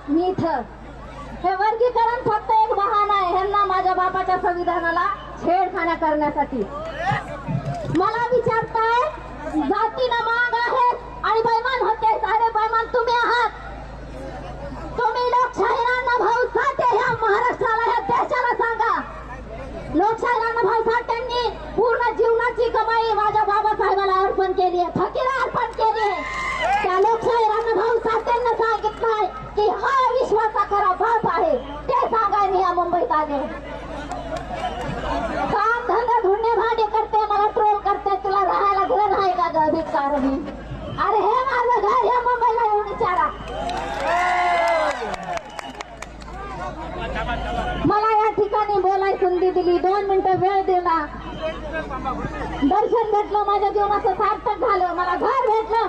मी इथं. हे वर्गीकरण फक्त एक बहाणा आहे ह्यांना माझ्या बापाच्या संविधानाला छेडखाना करण्यासाठी. मला विचारताय जातीनं माग आहेत आणि बैमान होते. अरे बैमान तुम्ही आहात. तुम्ही लोकशाहीरांना भाऊ साठे ह्या महाराष्ट्राला ह्या देशाला सांगा. लोकशाहीरांना भाऊ साठ्यांनी पूर्ण जीवनाची कमाई माझ्या बाबासाहेबाला अर्पण केली आहे, फकीरा अर्पण केली आहे. त्या लोकशाहीरांना भाऊ साठ्यांना सांगितलंय की हा विश्वाचा खरा बाप आहे. ते सांगाय मी या मुंबईत आले. काम धंदा धुणे भांडे करते, मला ट्रोल करते. तुला राहायला घर आहे का ग भिकारणी? अरे हे माझं घर या मुंबईला येऊन विचारा. मला या ठिकाणी बोलायची संधी दिली, 2 मिनिटं वेळ दिला, दर्शन भेटलं, माझ्या जीवनाचं सार्थक झालं, मला घर भेटलं.